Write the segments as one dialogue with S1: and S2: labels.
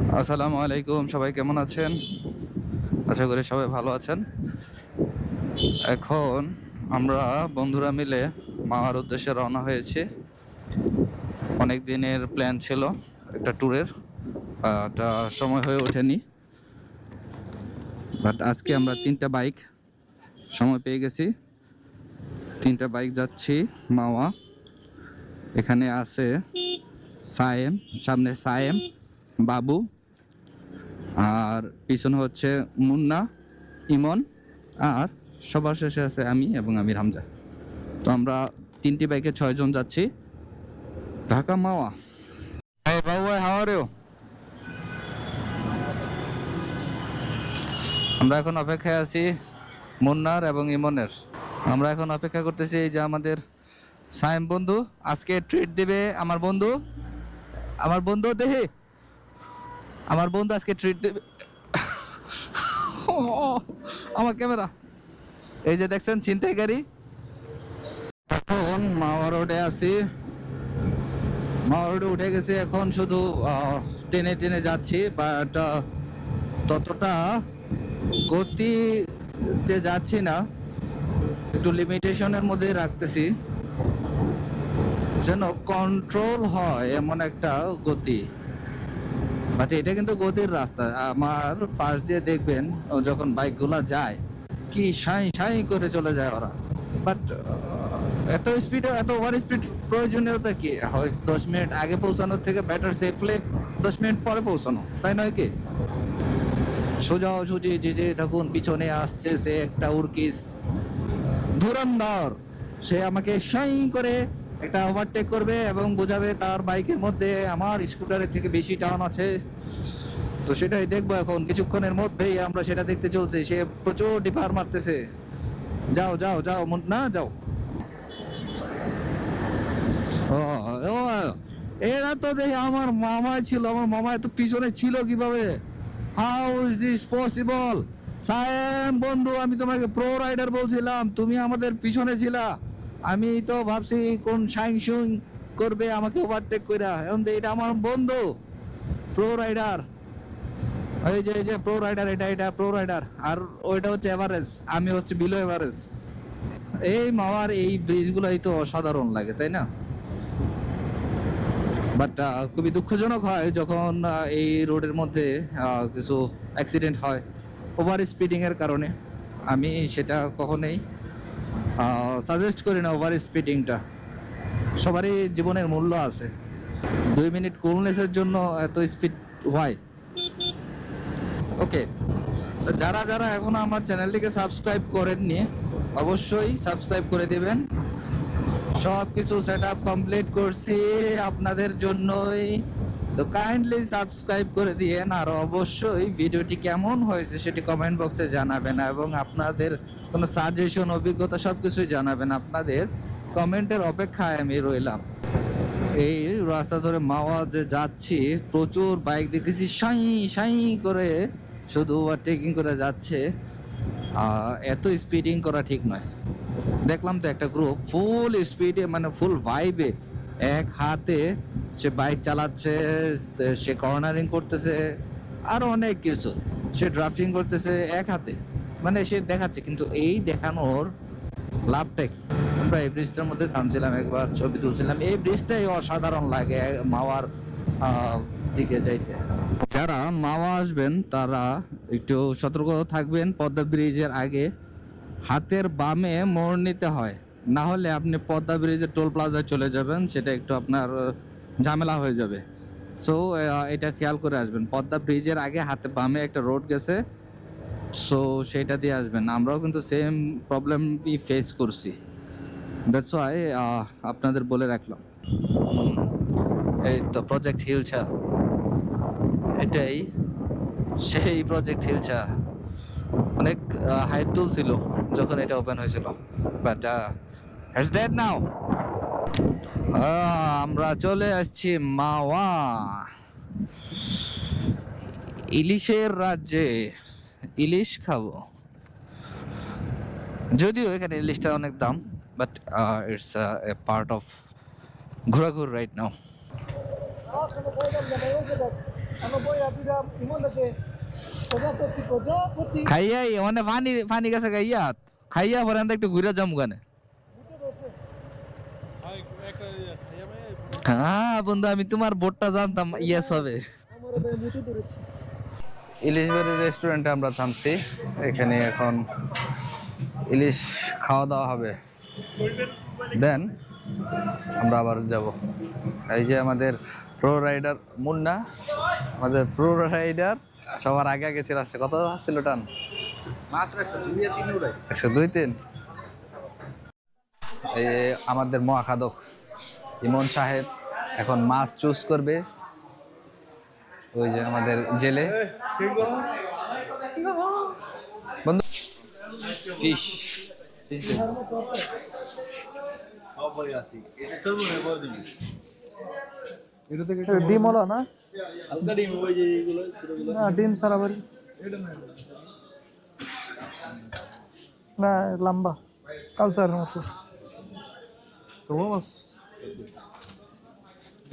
S1: আসসালামু আলাইকুম, সবাই কেমন আছেন? আশা করি সবাই ভালো আছেন। এখন আমরা বন্ধুরা মিলে মাওয়ার উদ্দেশ্যে রওনা হয়েছি। অনেক দিনের প্ল্যান ছিল একটা ট্যুরের, তা সময় হয়ে ওঠেনি। বাট আজকে আমরা 3টা বাইক সময় পেয়ে গেছি। 3টা বাইক যাচ্ছি মাওয়া। এখানে আছে সায়েম, সামনে সায়েম, বাবু, আর পিছনে হচ্ছে মুন্না, ইমন, আর সবার শেষে আছে আমি এবং আমির হামজা। তো আমরা 3টি বাইকে 6 জন যাচ্ছি ঢাকা মাওয়া। Hey Babu, how are you? আমরা এখন অপেক্ষায় আছি মুন্নার এবং ইমনের। আমরা এখন অপেক্ষা করতেছি এই যে আমাদের সায়েম বন্ধু আজকে ট্রিট দিবে। আমার বন্ধু দেখে আমার বন্ধু আজকে ট্রিট দেবে। আমার ক্যামেরা, এই যে দেখছেন ছিনতাইকারী। এখন মাওয়া রোডে আছি, মাওয়া রোডে উঠে গেছি। এখন শুধু টেনে টেনে যাচ্ছি, বাট ততটা গতিতে যাচ্ছি না, একটু লিমিটেশনের মধ্যে রাখতেছি যেন কন্ট্রোল হয় এমন একটা গতি। বাট এটা কিন্তু গতির রাস্তা। আমার পাশ দিয়ে দেখবেন যখন বাইকগুলা যায় কি সাই সাই করে চলে যায় ওরা। বাট এত স্পিডে, এত ওভার স্পিড প্রয়োজনীয়তা কি? হয় 10 মিনিট আগে পৌঁছানোর থেকে বেটার সেফলি 10 মিনিট পরে পৌঁছানো, তাই নয় কি? সোজাসুজি যে থাকুন, পিছনে আসছে সে একটা উর্কিস ধুরন্ধর, সে আমাকে সাই করে একটা ওভারটেক করবে এবং বোঝাবে তার বাইকের মধ্যে আমার স্কুটারের থেকে বেশি টান আছে। তো সেটাই দেখবো এখন কিছুক্ষণের মধ্যেই, আমরা সেটা দেখতে চলছি। সে প্রচুর ডিপার মারতেছে। যাও যাও যাও মুন্না যাও। ও ও এরা তো দেখি আমার মামাই ছিল, আমার মামা এত পিছনে ছিল কিভাবে? How is this possible? Sayem বন্ধু, আমি তোমাকে প্রো রাইডার বলছিলাম, তুমি আমাদের পিছনে ছিলা। আমি তো ভাবছি কোন সাইং সুইং করবে আমাকে ওভারটেক কইরা, এখন তো এটা আমার বন্ধু প্রো রাইডার। এই যে প্রো রাইডার, এটা প্রো রাইডার, আর ওইটা হচ্ছে এভারেজ, আমি হচ্ছে বিলো এভারেজ। এই মাওয়ার এই ব্রিজগুলোই তো অসাধারণ লাগে, তাই না? বাট খুবই দুঃখজনক হয় যখন এই রোডের মধ্যে কিছু অ্যাক্সিডেন্ট হয় ওভার স্পিডিংয়ের কারণে। আমি সেটা কখনোই সাজেস্ট করি না, ওভার স্পিডিংটা। সবারই জীবনের মূল্য আছে। 2 মিনিট কুলনেসের জন্য এত স্পিড হয়? ওকে, যারা যারা এখনো আমার চ্যানেলটিকে সাবস্ক্রাইব করেননি অবশ্যই সাবস্ক্রাইব করে দিবেন। সব কিছু সেট আপ কমপ্লিট করছি আপনাদের জন্যই, সো কাইন্ডলি সাবস্ক্রাইব করে দিয়েন। আর অবশ্যই ভিডিওটি কেমন হয়েছে সেটি কমেন্ট বক্সে জানাবেন এবং আপনাদের কোনো সাজেশন, অভিজ্ঞতা সব কিছুই জানাবেন। আপনাদের কমেন্টের অপেক্ষায় আমি রইলাম। এই রাস্তা ধরে মাওয়া যে যাচ্ছি, প্রচুর বাইক দেখতেছি সাই সাই করে শুধু ওভারটেকিং করে যাচ্ছে। এত স্পিডিং করা ঠিক নয়। দেখলাম তো একটা গ্রুপ ফুল স্পিডে, মানে ফুল ভাইবে, এক হাতে সে বাইক চালাচ্ছে, সে কর্নারিং করতেছে, আরো অনেক কিছু, সে ড্রাফটিং করতেছে এক হাতে, মানে সে দেখাচ্ছে। কিন্তু এই দেখানোর লাভটা কি? আমরা এই ব্রিজটার মধ্যে থামছিলাম, একবার ছবি তুলছিলাম। এই ব্রিজটাই অসাধারণ লাগে মাওয়ার দিকে যাইতে। যারা মাওয়া আসবেন তারা একটু সতর্ক থাকবেন। পদ্মা ব্রিজের আগে হাতের বামে মোড় নিতে হয়, না হলে আপনি পদ্মা ব্রিজের টোল প্লাজায় চলে যাবেন, সেটা একটু আপনার ঝামেলা হয়ে যাবে। সো এটা খেয়াল করে আসবেন। পদ্মা ব্রিজের আগে হাতে বামে একটা রোড গেছে, সো সেটা দিয়ে আসবেন। আমরাও কিন্তু সেম প্রবলেমই ফেস করছি, দ্যাটস ওয়াই আপনাদের বলে রাখলাম। এই তো প্রজেক্ট হিলছা, এটাই সেই প্রজেক্ট হিলছা। অনেক হাইপ তুলছিল যখন এটা ওপেন হয়েছিল, বাট ইটস ডেড নাও। আমরা চলে আসছি মাওয়া, ইলিশের রাজ্যে। ইলিশ খাবো, যদিও এখানে ইলিশটা অনেক দাম, but it's a part of ঘোরাঘুর রাইট নাও। খাইয়াই মানে পানি পানি গেছে গাইয়াত খাইয়া পরে একটু ঘুরে যাম গানে হ্যাঁ বন্ধু আমি তোমার বোটটা জানতাম ইয়েস হবে ইলিশ বাড়ির রেস্টুরেন্টে আমরা থামছি এখানে এখন ইলিশ খাওয়া দাওয়া হবে দেন আমরা আবার যাব এই যে আমাদের প্রো রাইডার মুন্না আমাদের প্রো রাইডার সবার আগে আগে ছিল আসছে কত ছিল টান
S2: মাত্র 102 উড়াই
S1: 102-3 এই আমাদের মহাখাদক ইমন সাহেব এখন মাছ চুজ করবে ওই যে আমাদের জেলে বন্ধু ফিশ ফিশ
S3: ডিম হলো না
S2: হালকা ডিম ওই যে এইগুলো ছোটগুলো
S3: না ডিম সারা বাড়ি না লম্বা কালচারের মতো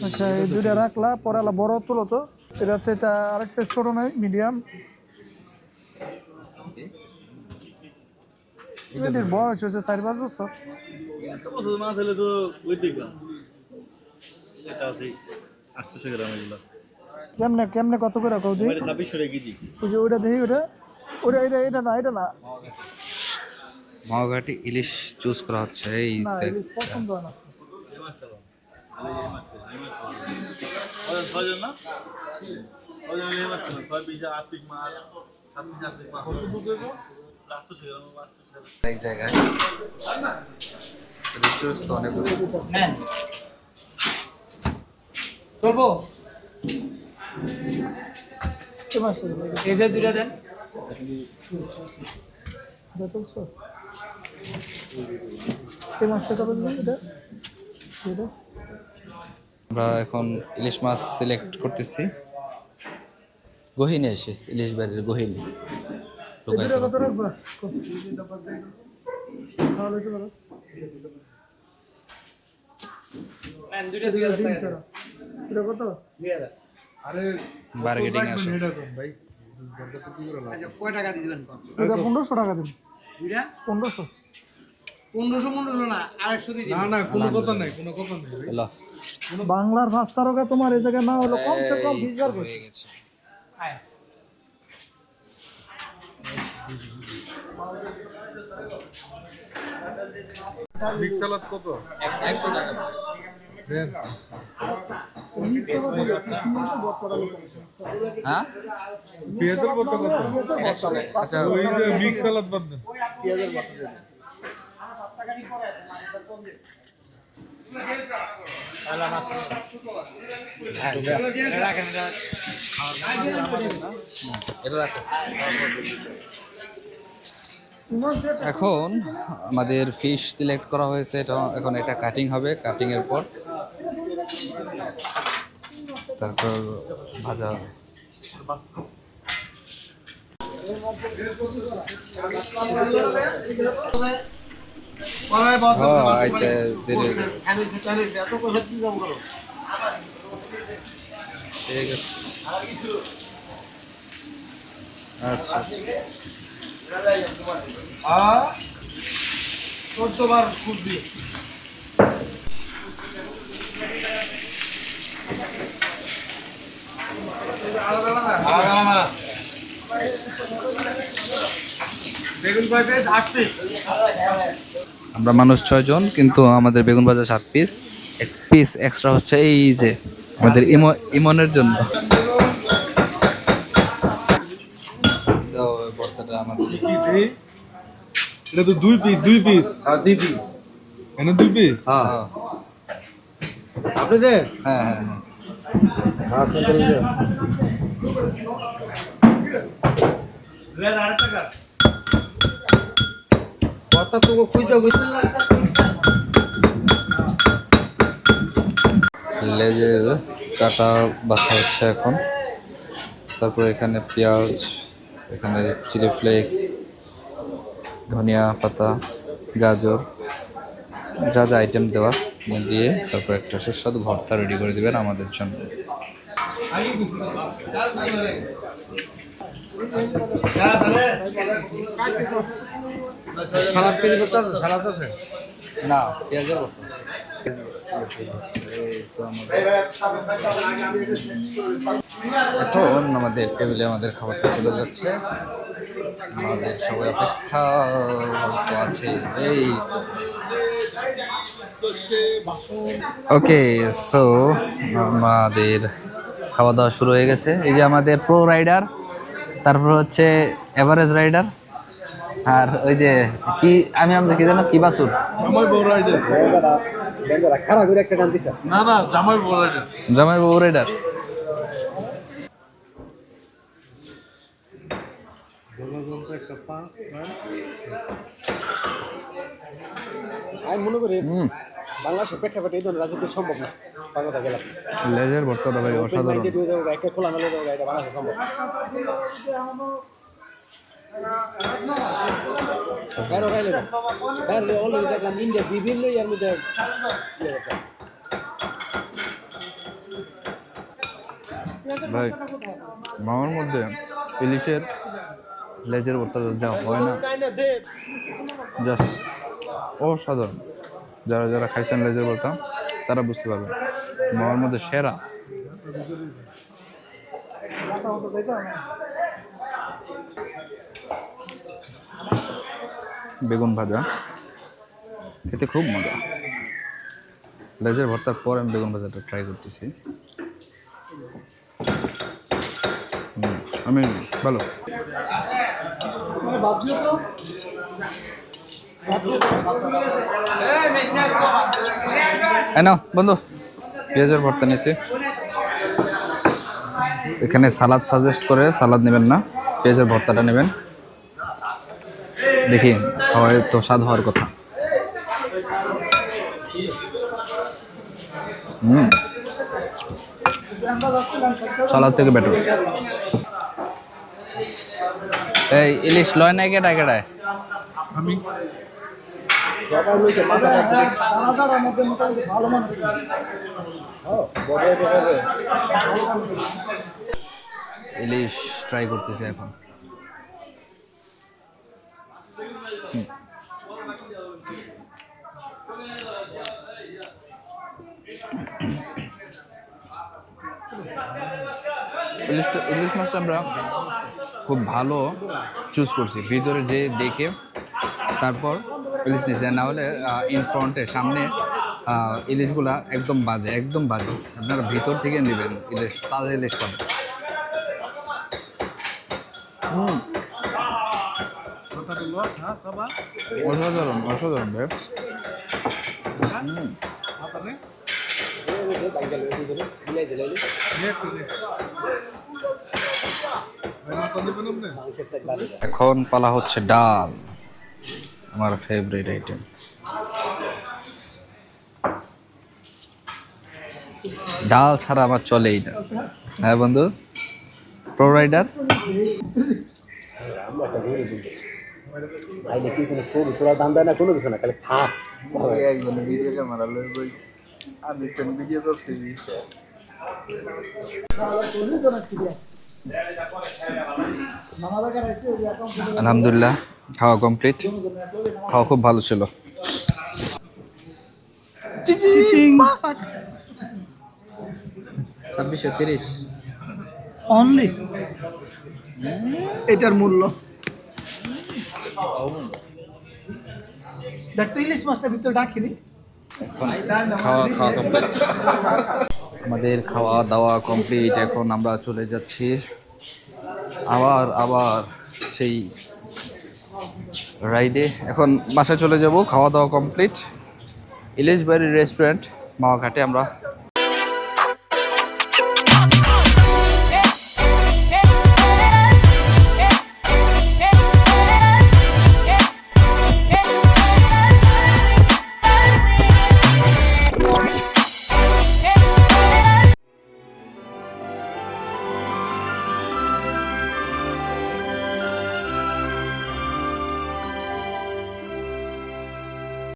S3: আচ্ছা এই দুইটা রাখলা পরে আলা বড় তুলো তো এটা হচ্ছে এটা আরেক সাইজ ছোট নাই মিডিয়াম এদের বয়স হচ্ছে 4-5 বছর
S2: এত বছর মাছ হলে তো ওই দেখলাম এটা আছে 800 গ্রাম এগুলো
S3: কেমনে কেমনে কত করে কও দিই
S2: 2600 টাকা কেজি
S3: ওই যে ওইটা দেখি ওটা ওটা এটা না এটা না
S1: মহাঘাটি ইলিশ চুজ করা হচ্ছে এই
S3: না এটা পছন্দ হয় না
S2: ছয়জন না ছয়জন এই মাছ না 6 পিস 8 পিস মাছ 7 পিস 8 পিস মাছ কত বুক হইব 800 গ্রাম মাছ
S1: এক জায়গায় রেস্টুরেন্ট তো অনেক
S3: নেন চলবো কি মাছ এই যে দুইটা দেন দেখছো এই মাছটা কত দিন এটা এটা
S1: আমরা এখন ইলিশ মাছ সিলেক্ট করতেছি গহিনী এসে ইলিশ বাড়ির গহিনী ঢোকাই
S3: এটা কত রাখবা তাহলে কি বলো ম্যান দুইটা 2000 টাকা এটা কত 2000 আরে
S1: বার্গেটিং আছে
S2: ভাই
S4: আচ্ছা কয় টাকা দিবেন কম
S3: এটা 1500 টাকা দিন
S4: দুইটা
S3: 1500
S4: 1500 না 150 দিয়ে দিবেন
S2: না কোনো কথা নাই কোনো কথা নাই
S1: হলো
S3: বাংলার 5 তারকা তোমার এই জায়গায় না হলো কমসে কম 20000 করে
S1: হয়ে গেছে
S4: আয়
S2: মিক্স সালাদ কত
S4: 100 টাকা
S2: দেন
S1: হ্যাঁ
S2: পেঁয়াজের কত কত
S1: আচ্ছা
S2: ওই যে মিক্স সালাদ বাদ দেন
S1: এটা রাখো এখন আমাদের ফিশ সিলেক্ট করা হয়েছে এটা এখন এটা কাটিং হবে কাটিং এর পর তারপর ভাজা হবে আইতে ধীরে ঠিক আছে আচ্ছা
S2: 14 বার ফুট দিয়ে বেগুন কয় পিস 8 পিস
S1: আমরা মানুষ 6 জন কিন্তু আমাদের বেগুন ভাজা 7 পিস এক পিস এক্সট্রা হচ্ছে এই যে আমাদের ইমনের জন্য দাও বর্তাটা আমাদের
S2: এটা তো 2 পিস
S1: হ্যাঁ 2 পিস
S2: এনে 2 পিস
S1: হ্যাঁ হ্যাঁ
S4: আপনাদের
S1: হ্যাঁ হ্যাঁ হ্যাঁ
S4: আচ্ছা তাহলে
S2: রেড 8 টাকা
S4: কত তো কইতে কইতে
S1: লেজের কাটা বাছা হচ্ছে এখন তারপর এখানে পেঁয়াজ এখানে চিলি ফ্লেক্স ধনিয়া পাতা গাজর যা যা আইটেম দেওয়া দিয়ে তারপর একটা সুস্বাদু ভর্তা রেডি করে দিবেন আমাদের জন্য
S3: সালাদ তৈরি করতে হবে, সালাদ আছে?
S1: না পেঁয়াজের ভর্তা এখন আমাদের টেবিলে আমাদের খাবারটা চলে যাচ্ছে। আমাদের সবাই অপেক্ষা আছে এই ওকে। সো আমাদের খাওয়া দাওয়া শুরু হয়ে গেছে। এই যে আমাদের প্রো রাইডার, তারপর হচ্ছে এভারেজ রাইডার, আর ওই যে কি আমি আমাদের কি জানো কি বাসুর
S2: জামাই বড় রাইডার
S4: খারাপ করে একটা টান দিছিস
S2: না না জামাই বড় রাইডার
S1: জামাই বাবু রাইডার।
S4: আমি মনে করি বাংলাদেশের প্রেক্ষাপটে এই ধরনের রাজনীতি সম্ভব না। বাংলাদেশ গেলাম
S1: লেজের ভর্তাটা ভাই অসাধারণ।
S4: একটা খোলা মেলে এটা বাংলাদেশে সম্ভব। বাইরে খাইলে বাইরে অলরেডি দেখলাম ইন্ডিয়া বিভিন্ন ইয়ার মধ্যে
S1: ভাই মামার মধ্যে ইলিশের লেজের ভর্তা যা হয় না, জাস্ট অসাধারণ। যারা যারা খাইছেন লেজের ভর্তা তারা বুঝতে পারবেন মামার মধ্যে সেরা। বেগুন ভাজা খেতে খুব মজা। লেজের ভর্তার পর আমি বেগুন ভাজাটা ট্রাই করতেছি। আমি ভালো। না বন্ধু পেঁয়াজের ভর্তা নিয়েছি। এখানে সালাদ সাজেস্ট করে সালাদ নেবেন না, পেঁয়াজের ভর্তাটা নেবেন। দেখি খাওয়ায় তো স্বাদ হওয়ার কথা। সালাদ থেকে বেটার। এই ইলিশ লয় নাই কেটা কেটায়
S2: আমি
S1: ইলিশ ট্রাই করতেছি এখন। ইলিশ মাছটা আমরা খুব ভালো চুজ করছি, ভিতরে যে দেখে তারপর ইলিশ নিয়েছি। না হলে ইন ফ্রন্টের সামনে ইলিশগুলা একদম বাজে, একদম বাজে। আপনারা ভিতর থেকে নেবেন ইলিশ, তাজা ইলিশ পাবেন। অসাধারণ অসাধারণ ভাই। এখন পালা হচ্ছে ডাল, আমার ফেভারিট আইটেম। ডাল ছাড়া আমার চলেই না। হ্যাঁ বন্ধু, প্রো রাইডার।
S4: আইলে কি কোনো ছবি তোরা দাম দেয় না, কোনো কিছু না, খালি খা।
S1: একজন ভিডিও ক্যামেরা লই বই আমি কেন ভিডিও করছি। আলহামদুলিল্লাহ খাওয়া কমপ্লিট। খাওয়া খুব ভালো ছিল। 2630
S3: অনলি এটার মূল্য। দেখতো ইলিশ মাছটা ভিতরে ডাকিনি।
S1: খাওয়া কমপ্লিট। আমাদের খাওয়া দাওয়া কমপ্লিট। এখন আমরা চলে যাচ্ছি আবার সেই রাইডে। এখন বাসায় চলে যাব। খাওয়া দাওয়া কমপ্লিট। ইলিশ বাড়ির রেস্টুরেন্ট মাওয়াঘাটে আমরা